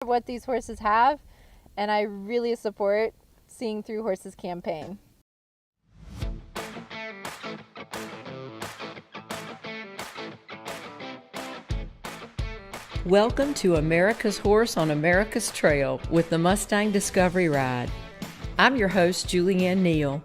what these horses have, and I really support Seeing Through Horses campaign. Welcome to America's Horse on America's Trail with the Mustang Discovery Ride. I'm your host, Julianne Neal.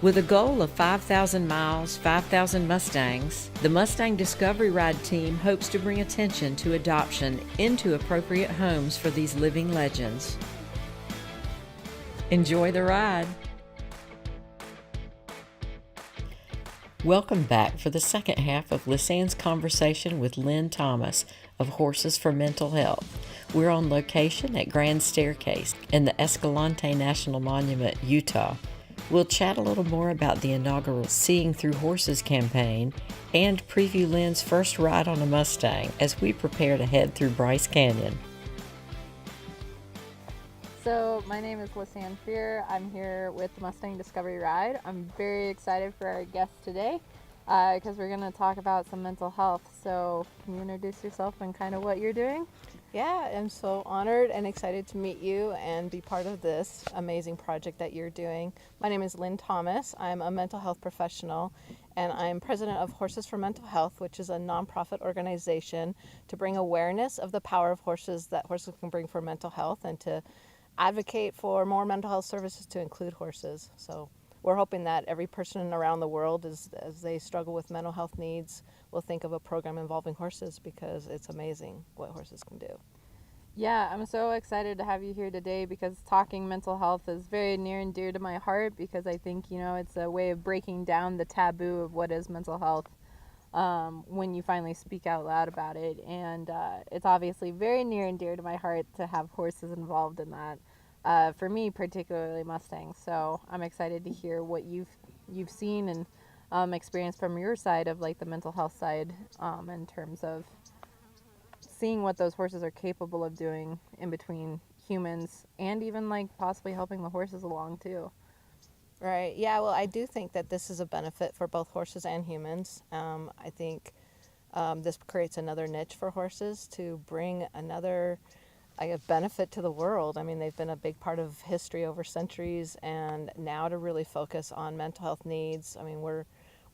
With a goal of 5,000 miles, 5,000 Mustangs, the Mustang Discovery Ride team hopes to bring attention to adoption into appropriate homes for these living legends. Enjoy the ride. Welcome back for the second half of Lisanne's conversation with Lynn Thomas of Horses for Mental Health. We're on location at Grand Staircase in the Escalante National Monument, Utah. We'll chat a little more about the inaugural Seeing Through Horses campaign and preview Lynn's first ride on a Mustang as we prepare to head through Bryce Canyon. So my name is Lisanne Fear. I'm here with the Mustang Discovery Ride. I'm very excited for our guest today because we're going to talk about some mental health. So can you introduce yourself and kind of what you're doing? Yeah, I'm so honored and excited to meet you and be part of this amazing project that you're doing. My name is Lynn Thomas. I'm a mental health professional, and I'm president of Horses for Mental Health, which is a nonprofit organization to bring awareness of the power of horses that horses can bring for mental health and to advocate for more mental health services to include horses. So we're hoping that every person around the world, as they struggle with mental health needs, will think of a program involving horses because it's amazing what horses can do. Yeah, I'm so excited to have you here today because talking mental health is very near and dear to my heart because I think, it's a way of breaking down the taboo of what is mental health when you finally speak out loud about it. And it's obviously very near and dear to my heart to have horses involved in that. For me, particularly Mustangs. So I'm excited to hear what you've seen and experienced from your side of like the mental health side in terms of seeing what those horses are capable of doing in between humans and even like possibly helping the horses along too. Right. Yeah, well, I do think that this is a benefit for both horses and humans. I think this creates another niche for horses to bring another benefit to the world. I mean, they've been a big part of history over centuries, and now to really focus on mental health needs. I mean, we're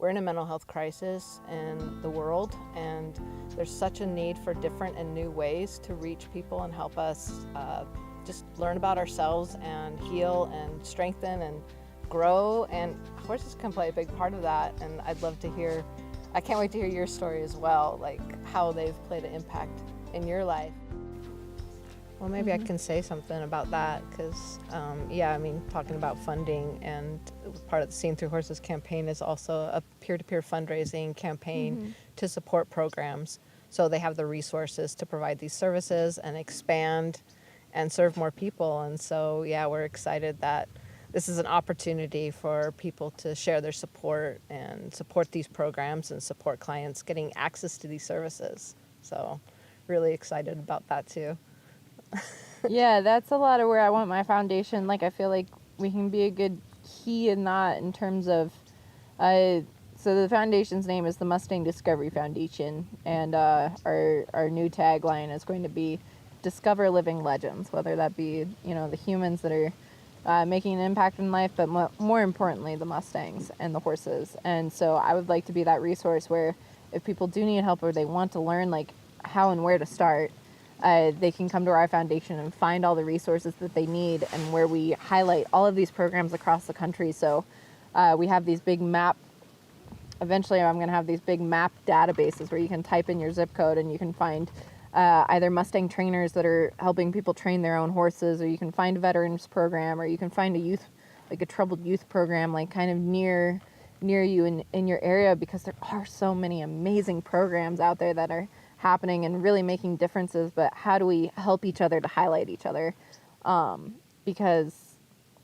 in a mental health crisis in the world, and there's such a need for different and new ways to reach people and help us just learn about ourselves and heal and strengthen and grow, and horses can play a big part of that. And I can't wait to hear your story as well, like how they've played an impact in your life. Well, maybe I can say something about that because, talking about funding, and part of the Seeing Through Horses campaign is also a peer-to-peer fundraising campaign to support programs. So they have the resources to provide these services and expand and serve more people. And so, we're excited that this is an opportunity for people to share their support and support these programs and support clients getting access to these services. So really excited about that too. Yeah, that's a lot of where I want my foundation. Like, I feel like we can be a good key in that in terms of, so the foundation's name is the Mustang Discovery Foundation, and our new tagline is going to be Discover Living Legends, whether that be, the humans that are making an impact in life, but more importantly, the Mustangs and the horses. And so I would like to be that resource where if people do need help or they want to learn, like, how and where to start, they can come to our foundation and find all the resources that they need, and where we highlight all of these programs across the country. So we have these big eventually I'm going to have these big map databases where you can type in your zip code and you can find either Mustang trainers that are helping people train their own horses, or you can find a veterans program, or you can find a troubled youth program, like kind of near you in your area, because there are so many amazing programs out there that are happening and really making differences. But how do we help each other to highlight each other? Because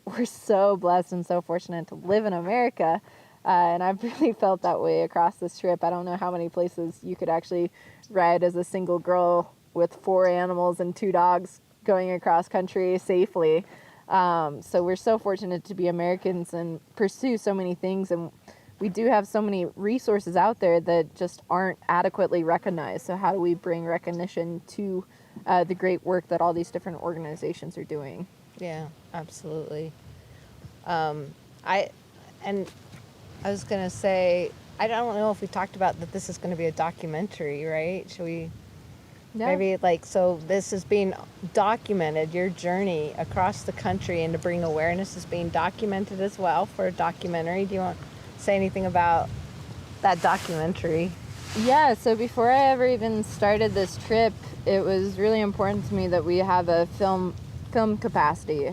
we're so blessed and so fortunate to live in America. And I've really felt that way across this trip. I don't know how many places you could actually ride as a single girl with 4 animals and 2 dogs going across country safely. So we're so fortunate to be Americans and pursue so many things. And we do have so many resources out there that just aren't adequately recognized. So how do we bring recognition to the great work that all these different organizations are doing. Yeah, absolutely. I and I was gonna say, I don't know if we talked about that this is going to be a documentary, right? Should we maybe like, so this is being documented, your journey across the country, and to bring awareness is being documented as well for a documentary. Do you want to say anything about that documentary? Yeah, so before I ever even started this trip, it was really important to me that we have a film capacity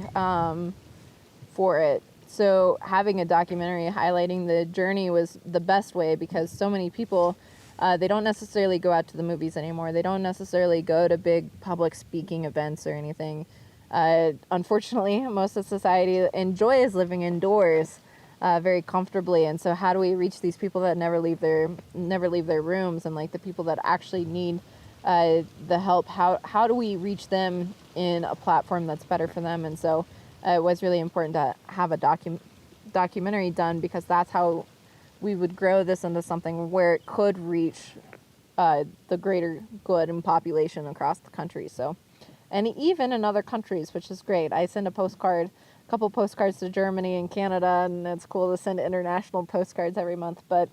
for it. So having a documentary highlighting the journey was the best way, because so many people, they don't necessarily go out to the movies anymore. They don't necessarily go to big public speaking events or anything. Unfortunately, most of society enjoys living indoors very comfortably, and so how do we reach these people that never leave their rooms, and like the people that actually need the help? How do we reach them in a platform that's better for them? And so it was really important to have a documentary done, because that's how we would grow this into something where it could reach the greater good and population across the country. So, and even in other countries, which is great. I send a couple postcards to Germany and Canada, and it's cool to send international postcards every month. But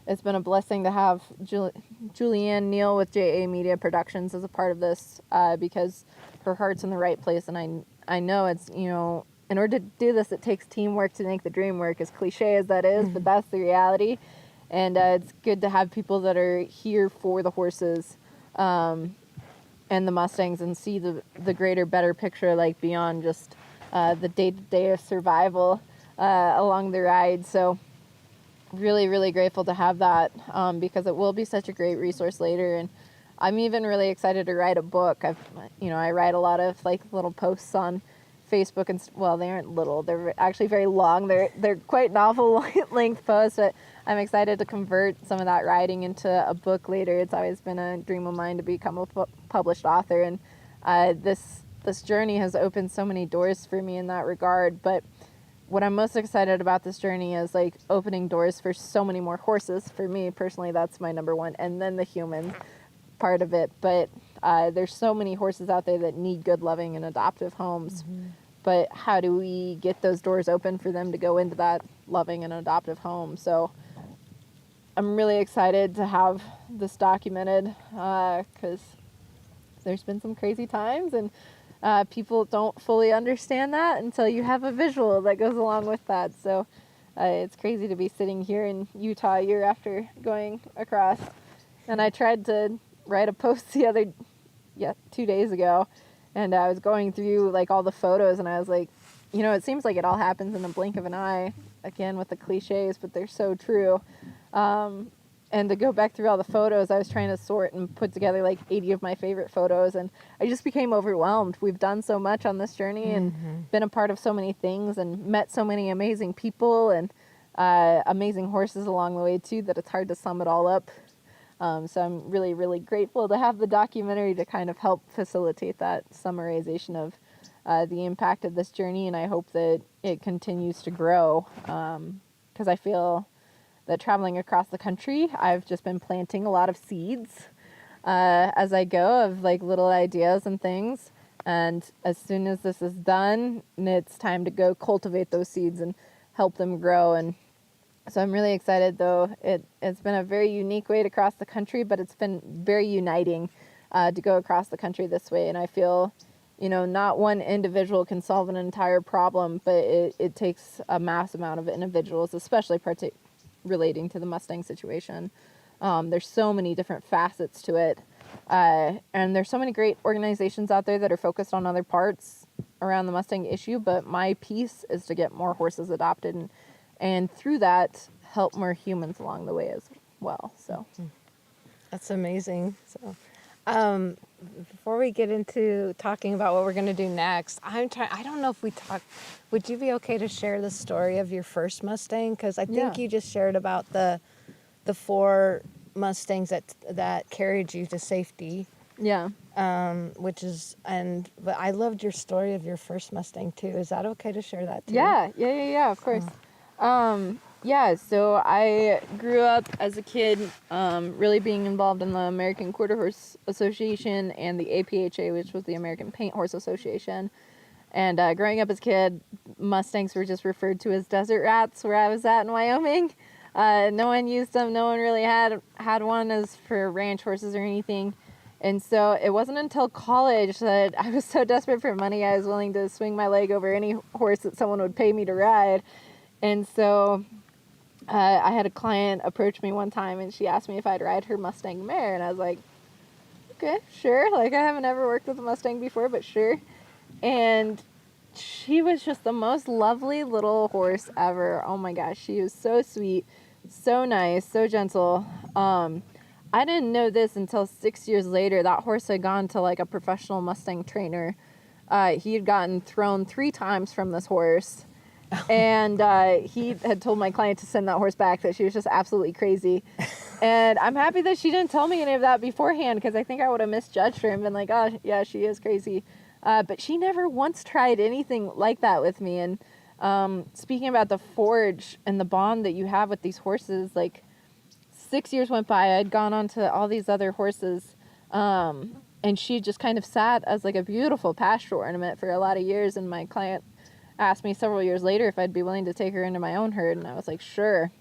it's been a blessing to have Julianne Neal with JA Media Productions as a part of this, because her heart's in the right place, and I know it's, in order to do this, it takes teamwork to make the dream work, as cliche as that is, but that's the reality. And it's good to have people that are here for the horses and the Mustangs, and see the greater, better picture, like beyond just the day-to-day of survival along the ride. So really, really grateful to have that, because it will be such a great resource later. And I'm even really excited to write a book. I write a lot of like little posts on Facebook, and well, they aren't little, they're actually very long. They're quite novel length posts, but I'm excited to convert some of that writing into a book later. It's always been a dream of mine to become a published author, and this journey has opened so many doors for me in that regard. But what I'm most excited about this journey is like opening doors for so many more horses. For me personally, that's my number one, and then the humans part of it. But there's so many horses out there that need good, loving, and adoptive homes. But how do we get those doors open for them to go into that loving and adoptive home? So I'm really excited to have this documented, because there's been some crazy times, and people don't fully understand that until you have a visual that goes along with that. So it's crazy to be sitting here in Utah a year after going across. And I tried to write a post 2 days ago, and I was going through like all the photos, and I was like, it seems like it all happens in the blink of an eye, again with the cliches, but they're so true. And to go back through all the photos, I was trying to sort and put together like 80 of my favorite photos, and I just became overwhelmed. We've done so much on this journey, and been a part of so many things, and met so many amazing people, and amazing horses along the way too, that it's hard to sum it all up. So I'm really, really grateful to have the documentary to kind of help facilitate that summarization of the impact of this journey, and I hope that it continues to grow, because I feel that traveling across the country, I've just been planting a lot of seeds as I go, of like little ideas and things, and as soon as this is done, it's time to go cultivate those seeds and help them grow. And so I'm really excited, though. It's been a very unique way to cross the country, but it's been very uniting to go across the country this way. And I feel, not one individual can solve an entire problem, but it takes a mass amount of individuals, especially relating to the Mustang situation. There's so many different facets to it. And there's so many great organizations out there that are focused on other parts around the Mustang issue, but my piece is to get more horses adopted, and through that, help more humans along the way as well. So That's amazing. So, before we get into talking about what we're going to do next, I don't know if would you be okay to share the story of your first Mustang? Because I think you just shared about the 4 Mustangs that carried you to safety. yeah. But I loved your story of your first Mustang too. Is that okay to share that too? Yeah, of course. Yeah, so I grew up as a kid really being involved in the American Quarter Horse Association and the APHA, which was the American Paint Horse Association. And growing up as a kid, Mustangs were just referred to as desert rats where I was at in Wyoming. No one used them. No one really had one as for ranch horses or anything. And so it wasn't until college that I was so desperate for money, I was willing to swing my leg over any horse that someone would pay me to ride. And so I had a client approach me one time and she asked me if I'd ride her Mustang mare. And I was like, okay, sure. Like, I haven't ever worked with a Mustang before, but sure. And she was just the most lovely little horse ever. Oh my gosh, she was so sweet, so nice, so gentle. I didn't know this until 6 years later. That horse had gone to like a professional Mustang trainer. He had gotten thrown 3 times from this horse. And he had told my client to send that horse back, that she was just absolutely crazy. And I'm happy that she didn't tell me any of that beforehand, because I think I would have misjudged her and been like, oh, yeah, she is crazy. But she never once tried anything like that with me. And speaking about the forge and the bond that you have with these horses, like 6 years went by, I'd gone on to all these other horses, and she just kind of sat as like a beautiful pasture ornament for a lot of years. And my client asked me several years later if I'd be willing to take her into my own herd, and I was like, sure.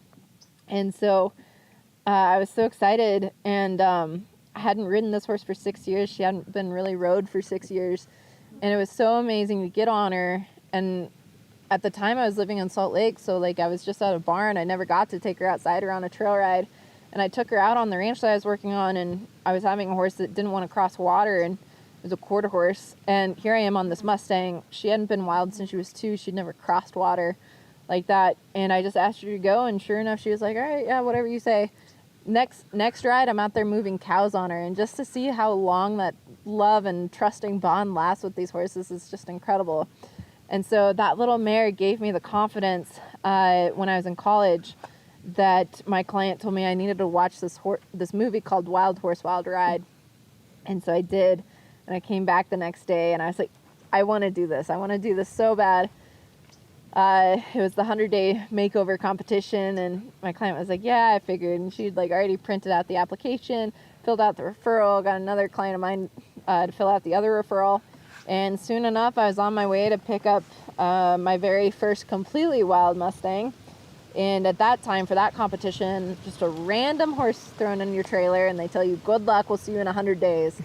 And so I was so excited, and I hadn't ridden this horse for 6 years. She hadn't been really rode for 6 years, and it was so amazing to get on her. And at the time I was living in Salt Lake, so like I was just at a barn. I never got to take her outside or on a trail ride, and I took her out on the ranch that I was working on, and I was having a horse that didn't want to cross water, and it was a quarter horse. And here I am on this Mustang. She hadn't been wild since she was 2. She'd never crossed water like that. And I just asked her to go, and sure enough, she was like, all right, yeah, whatever you say. Next ride, I'm out there moving cows on her. And just to see how long that love and trusting bond lasts with these horses is just incredible. And so that little mare gave me the confidence when I was in college that my client told me I needed to watch this movie called Wild Horse, Wild Ride. And so I did. And I came back the next day, and I was like, I want to do this. I want to do this so bad. It was the 100-day makeover competition, and my client was like, yeah, I figured. And she'd like already printed out the application, filled out the referral, got another client of mine to fill out the other referral. And soon enough, I was on my way to pick up my very first completely wild Mustang. And at that time, for that competition, just a random horse thrown in your trailer, and they tell you, good luck, we'll see you in 100 days.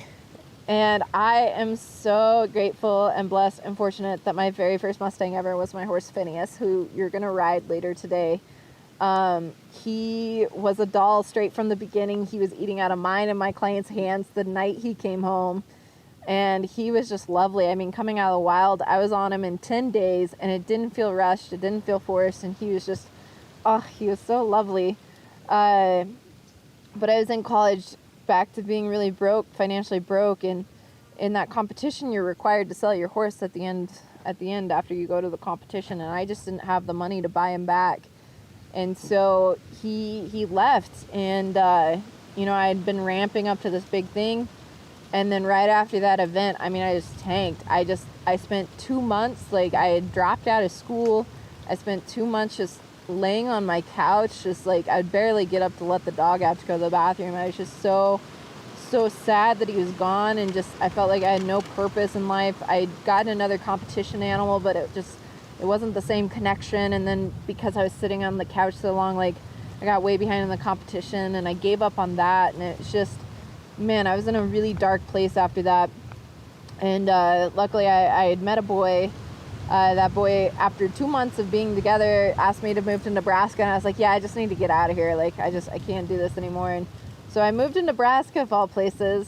And I am so grateful and blessed and fortunate that my very first Mustang ever was my horse Phineas, who you're going to ride later today. He was a doll straight from the beginning. He was eating out of mine and my client's hands the night he came home. And he was just lovely. I mean, coming out of the wild, I was on him in 10 days, and it didn't feel rushed. It didn't feel forced. And he was just, oh, he was so lovely. But I was in college, back to being really broke, financially broke, and in that competition you're required to sell your horse at the end after you go to the competition, and I just didn't have the money to buy him back. And so he left, and I had been ramping up to this big thing, and then right after that event, I mean, I just tanked. I spent 2 months, like, I had dropped out of school. I spent 2 months just laying on my couch, just like I'd barely get up to let the dog out to go to the bathroom. I was just so sad that he was gone, and just I felt like I had no purpose in life. I'd gotten another competition animal, but it wasn't the same connection. And then because I was sitting on the couch so long, like, I got way behind in the competition, and I gave up on that. And it's just, man, I was in a really dark place after that. And luckily I had met a boy. That boy, after 2 months of being together, asked me to move to Nebraska, and I was like, yeah, I just need to get out of here. Like, I can't do this anymore. And so I moved to Nebraska, of all places.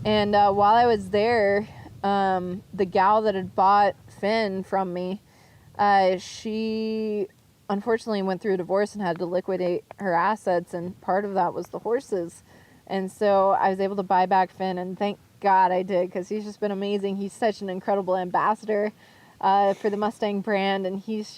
And while I was there, the gal that had bought Finn from me, she unfortunately went through a divorce and had to liquidate her assets, and part of that was the horses. And so I was able to buy back Finn, and thank God I did, because he's just been amazing. He's such an incredible ambassador for the Mustang brand, and he's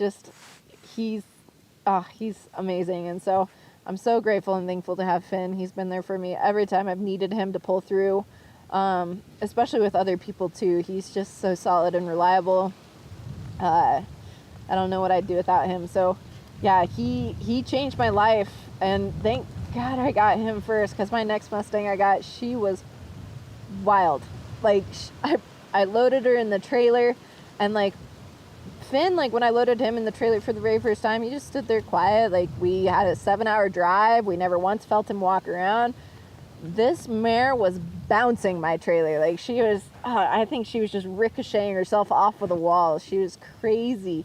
amazing. And so I'm so grateful and thankful to have Finn. He's been there for me every time I've needed him to pull through, especially with other people too. He's just so solid and reliable. I don't know what I'd do without him. So I'm so grateful and thankful to have Finn. He's been there for me every time I've needed him to pull through, especially with other people too. He's just so solid and reliable. I don't know what I'd do without him. So yeah, he changed my life, and thank God I got him first, because my next Mustang I got, she was wild. Like, I loaded her in the trailer, and like Finn, like when I loaded him in the trailer for the very first time, he just stood there quiet. Like, we had a 7-hour drive. We never once felt him walk around. This mare was bouncing my trailer. Like, she was, I think she was just ricocheting herself off of the wall. She was crazy.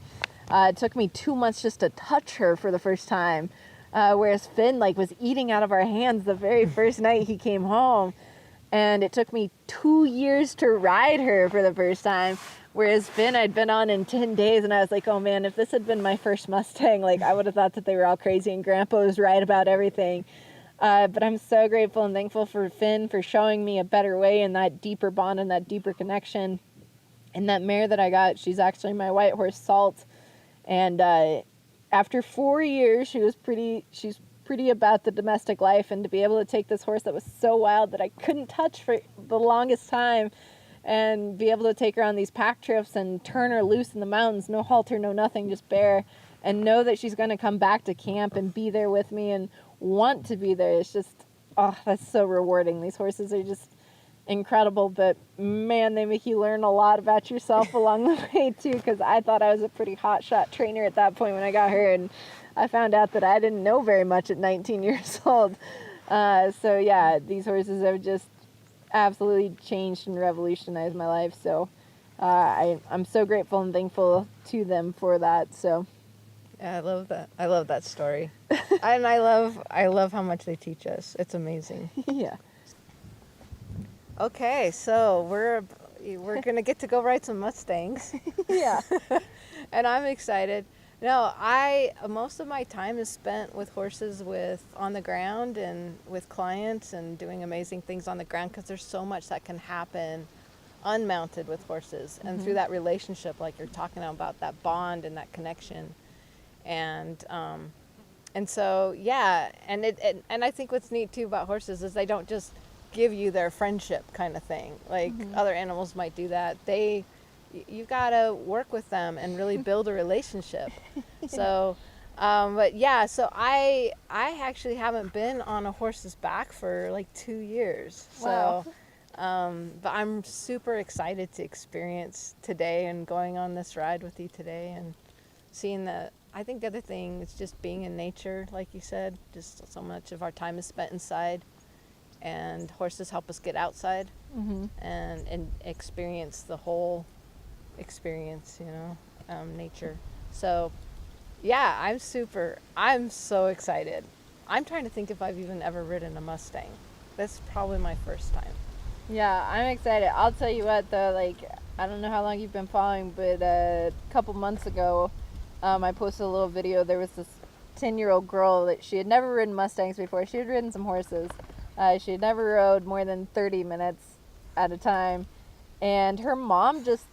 It took me 2 months just to touch her for the first time. Whereas Finn, like, was eating out of our hands the very first night he came home. And it took me 2 years to ride her for the first time. Whereas Finn, I'd been on in 10 days, and I was like, oh man, if this had been my first Mustang, like, I would have thought that they were all crazy, and Grandpa was right about everything. But I'm so grateful and thankful for Finn for showing me a better way, and that deeper bond and that deeper connection. And that mare that I got, she's actually my white horse Salt. And after 4 years, she's pretty about the domestic life, and to be able to take this horse that was so wild that I couldn't touch for the longest time, and be able to take her on these pack trips and turn her loose in the mountains, no halter, no nothing, just bare, and know that she's going to come back to camp and be there with me and want to be there. It's just, oh, that's so rewarding. These horses are just incredible, but man, they make you learn a lot about yourself along the way too, because I thought I was a pretty hotshot trainer at that point when I got her, and I found out that I didn't know very much at 19 years old. So yeah, these horses have just absolutely changed and revolutionized my life. So I'm so grateful and thankful to them for that. So Yeah, I love that. I love that story. And I love how much they teach us. It's amazing. yeah. Okay, so we're gonna get to go ride some Mustangs, Yeah. and I'm excited. No, most of my time is spent with horses, on the ground and with clients, and doing amazing things on the ground, because there's so much that can happen unmounted with horses, and through that relationship, like you're talking about, that bond and that connection, and so yeah, and I think what's neat too about horses is they don't just give you their friendship kind of thing like other animals might do that. You gotta work with them and really build a relationship. So but yeah, so I actually haven't been on a horse's back for like 2 years. Wow. So but I'm super excited to experience today and going on this ride with you today, and seeing I think the other thing is just being in nature, like you said. Just so much of our time is spent inside, and horses help us get outside and experience the whole experience, nature. So yeah, I'm so excited. I'm trying to think if I've even ever ridden a Mustang. That's probably my first time. Yeah, I'm excited. I'll tell you what, though, like, I don't know how long you've been following, but a couple months ago, I posted a little video. There was this 10-year-old girl that she had never ridden Mustangs before. She had ridden some horses. She had never rode more than 30 minutes at a time. And her mom just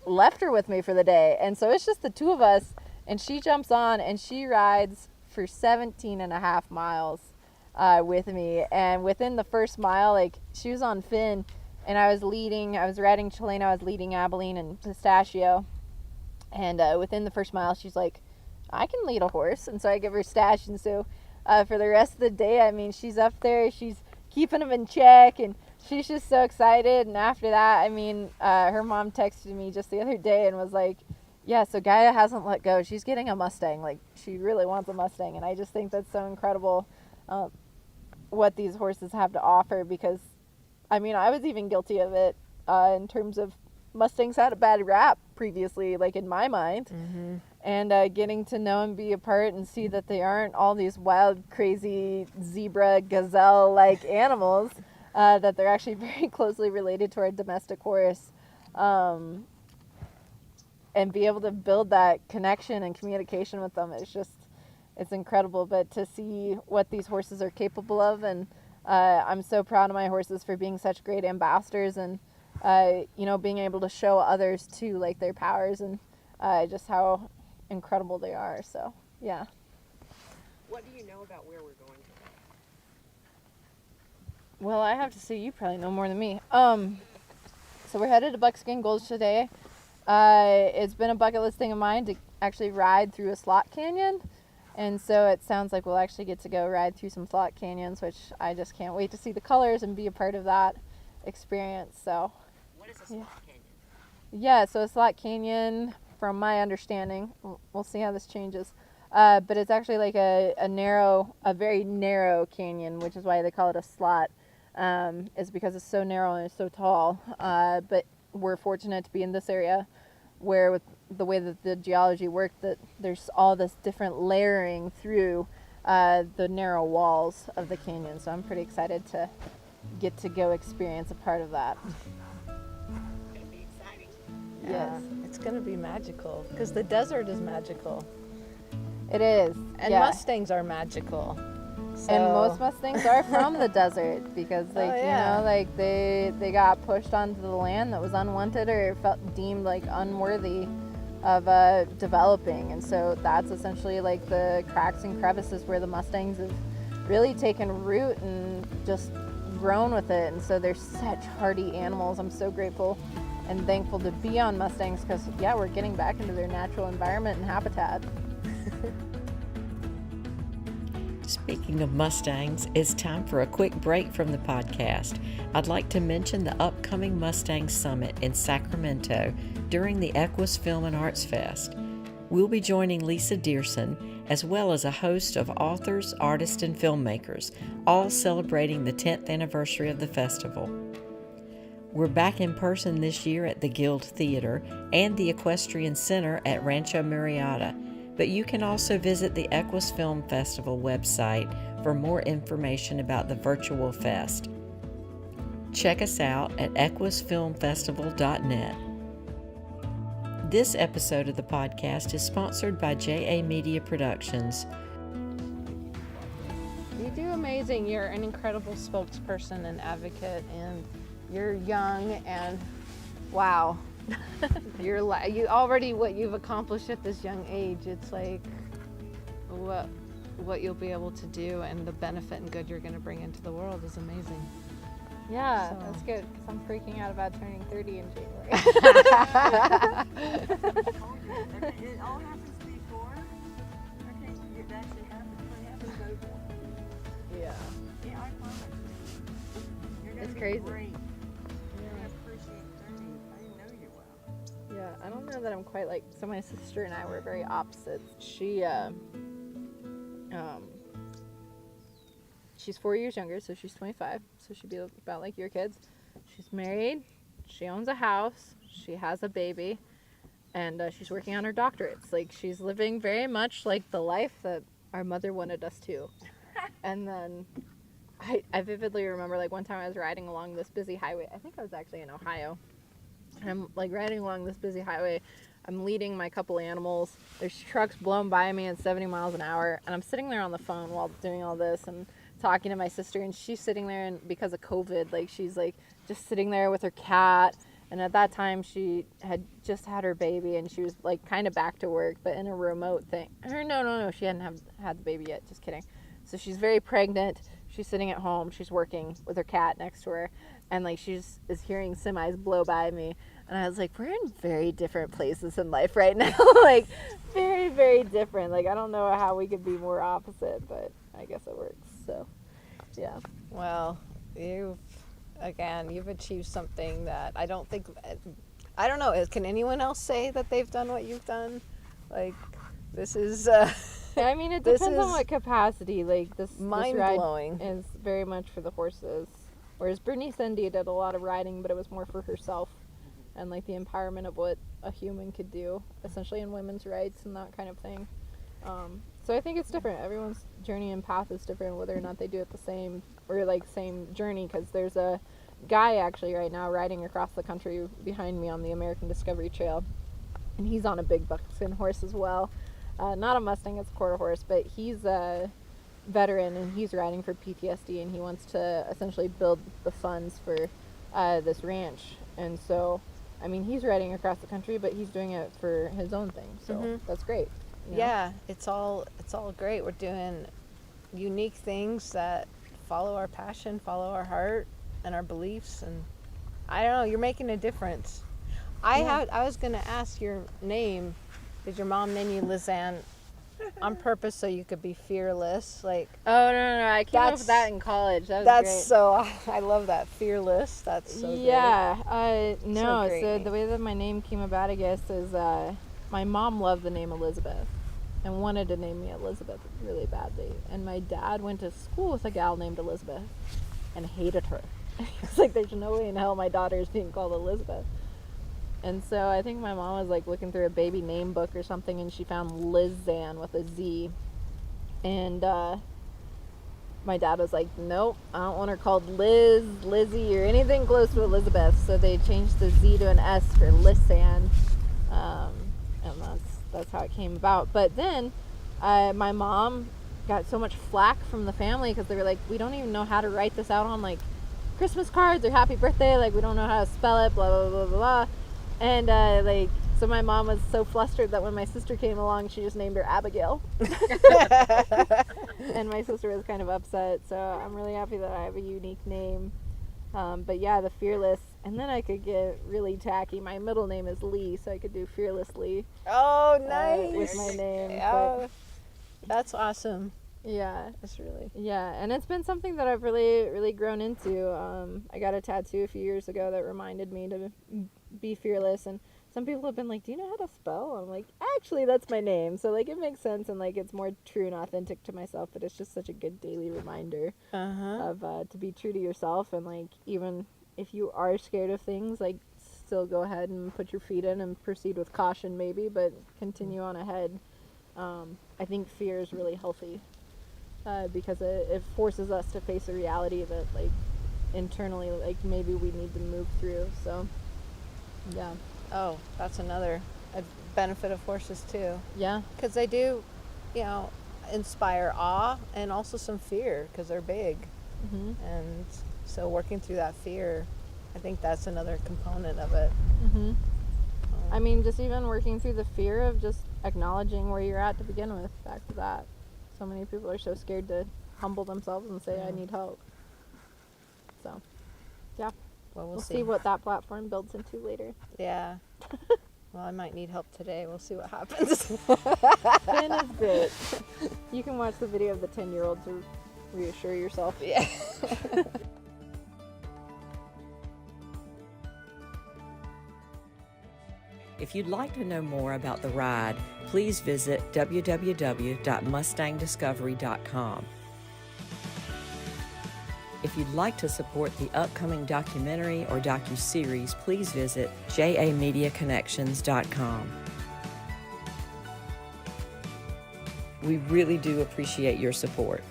left her with me for the day. And so it's just the two of us, and she jumps on and she rides for 17 and a half miles with me. And within the first mile, like, she was on Finn, and I was riding Chelena, I was leading Abilene and Pistachio. And within the first mile, she's like, I can lead a horse. And so I give her Stash. And so for the rest of the day, I mean, she's up there, she's keeping them in check, and she's just so excited. And after that, I mean, her mom texted me just the other day and was like, yeah, so Gaia hasn't let go. She's getting a Mustang. Like, she really wants a Mustang. And I just think that's so incredible what these horses have to offer, because, I mean, I was even guilty of it in terms of Mustangs had a bad rap previously, like, in my mind. And getting to know and be a part and see that they aren't all these wild, crazy zebra, gazelle-like animals, that they're actually very closely related to our domestic horse. And be able to build that connection and communication with them, it's incredible. But to see what these horses are capable of, and I'm so proud of my horses for being such great ambassadors, and being able to show others too, like, their powers, and just how incredible they are. So yeah. What do you know about where we're going today? Well, I have to say, you probably know more than me. So we're headed to Buckskin Gulch today. It's been a bucket list thing of mine to actually ride through a slot canyon. And so it sounds like we'll actually get to go ride through some slot canyons, which I just can't wait to see the colors and be a part of that experience. So What is a slot canyon? yeah, so a slot canyon, from my understanding, we'll see how this changes. But it's actually like a very narrow canyon, which is why they call it a slot. Is because it's so narrow and it's so tall. But we're fortunate to be in this area where, with the way that the geology worked, that there's all this different layering through the narrow walls of the canyon. So I'm pretty excited to get to go experience a part of that. It's gonna be exciting. Yeah, it's going to be magical because the desert is magical. It is. And yeah. Mustangs are magical. So, And most Mustangs are from the desert because, like, Oh, yeah. you know, like they got pushed onto the land that was unwanted or felt deemed like unworthy of developing, and so that's essentially like the cracks and crevices where the Mustangs have really taken root and just grown with it. And so they're such hardy animals. I'm so grateful and thankful to be on Mustangs because, yeah, we're getting back into their natural environment and habitat. Speaking of Mustangs, it's time for a quick break from the podcast. I'd like to mention the upcoming Mustang Summit in Sacramento during the Equus Film and Arts Fest. We'll be joining Lisa Dearson, as well as a host of authors, artists, and filmmakers, all celebrating the 10th anniversary of the festival. We're back in person this year at the Guild Theater and the Equestrian Center at Rancho Muriata, but you can also visit the Equus Film Festival website for more information about the virtual fest. Check us out at equusfilmfestival.net. This episode of the podcast is sponsored by JA Media Productions. You do amazing. You're an incredible spokesperson and advocate, and you're young, and wow. You already, what you've accomplished at this young age, it's like what you'll be able to do and the benefit and good you're going to bring into the world is amazing. Yeah, So- that's good because I'm freaking out about turning 30 in January. I told you, it all happens before. Okay, it actually happens. What happens over? Yeah. Yeah, I promise. You're gonna It's be crazy. great. You're gonna appreciate 30. I know you will. Yeah, I don't know that I'm quite like. So my sister and I were very opposites. She's 4 years younger, so she's 25. So she'd be about like your kids. She's married. She owns a house. She has a baby, and she's working on her doctorates. Like, she's living very much like the life that our mother wanted us to. And then I vividly remember, like, one time I was riding along this busy highway. I think I was actually in Ohio. And I'm like riding along this busy highway. I'm leading my couple animals. There's trucks blowing by me at 70 miles an hour, and I'm sitting there on the phone while doing all this and talking to my sister, and she's sitting there, and because of COVID, like, she's like just sitting there with her cat. And at that time she had just had her baby, and she was like kind of back to work, but in a remote thing. Or no, she hadn't had the baby yet, just kidding. So she's very pregnant. She's sitting at home. She's working with her cat next to her, and like is hearing semis blow by me. And I was like, we're in very different places in life right now. Like, very, very different. Like, I don't know how we could be more opposite, but I guess it works. So, yeah. Well, you've achieved something that I don't know, can anyone else say that they've done what you've done? Like, this is I mean, it This depends on is what capacity. Like, this ride mind-blowing. is very much for the horses. Whereas Bernice Indy did a lot of riding, but it was more for herself and like the empowerment of what a human could do, essentially in women's rights and that kind of thing. So I think it's different. Everyone's journey and path is different, whether or not they do it the same or like same journey. Because there's a guy actually right now riding across the country behind me on the American Discovery Trail, and he's on a big buckskin horse as well. Not a Mustang, it's a quarter horse, but he's a veteran and he's riding for PTSD, and he wants to essentially build the funds for this ranch. And so, I mean, he's riding across the country, but he's doing it for his own thing. So that's great. You know? Yeah, it's all great. We're doing unique things that follow our passion, follow our heart and our beliefs, and I don't know, you're making a difference. I was going to ask your name. Did your mom name you Lizanne on purpose so you could be fearless. Like, Oh no, I came up with That's- that in college. That was that's great. so, I love that, fearless. That's so Yeah, no. great So name. the way that my name came about, I guess, is my mom loved the name Elizabeth and wanted to name me Elizabeth really badly. And my dad went to school with a gal named Elizabeth and hated her. He was like, "There's no way in hell my daughter is being called Elizabeth." And so I think my mom was like looking through a baby name book or something, and she found Lizanne with a Z. And my dad was like, "Nope, I don't want her called Liz, Lizzie, or anything close to Elizabeth." So they changed the Z to an S for Lisanne, and that's how it came about. But then my mom got so much flack from the family because they were like, "We don't even know how to write this out on like Christmas cards or happy birthday. Like we don't know how to spell it, blah blah blah blah blah." And so my mom was so flustered that when my sister came along, she just named her Abigail. And my sister was kind of upset, so I'm really happy that I have a unique name. But yeah, the Fearless, and then I could get really tacky. My middle name is Lee, so I could do Fearlessly Oh, nice. with my name. Oh, that's awesome. Yeah, That's really. yeah, and it's been something that I've really grown into. I got a tattoo a few years ago that reminded me to be fearless, and some people have been like, "Do you know how to spell?" I'm like, "Actually, that's my name." So like it makes sense, and like it's more true and authentic to myself. But it's just such a good daily reminder of to be true to yourself, and like even if you are scared of things, like still go ahead and put your feet in and proceed with caution, maybe, but continue on ahead. I think fear is really healthy. Because it forces us to face a reality that like internally like maybe we need to move through. So yeah, Oh, that's another benefit of horses too, yeah, because they do, inspire awe and also some fear because they're big, and so working through that fear, I think that's another component of it. I mean just even working through the fear of just acknowledging where you're at to begin with. Back to that, so many people are so scared to humble themselves and say I need help. So yeah, Well, we'll see what that platform builds into later. Yeah. Well, I might need help today. We'll see what happens. 10 is great. You can watch the video of the 10-year-old to reassure yourself. Yeah. If you'd like to know more about the ride, please visit www.mustangdiscovery.com. If you'd like to support the upcoming documentary or docuseries, please visit jamediaconnections.com. We really do appreciate your support.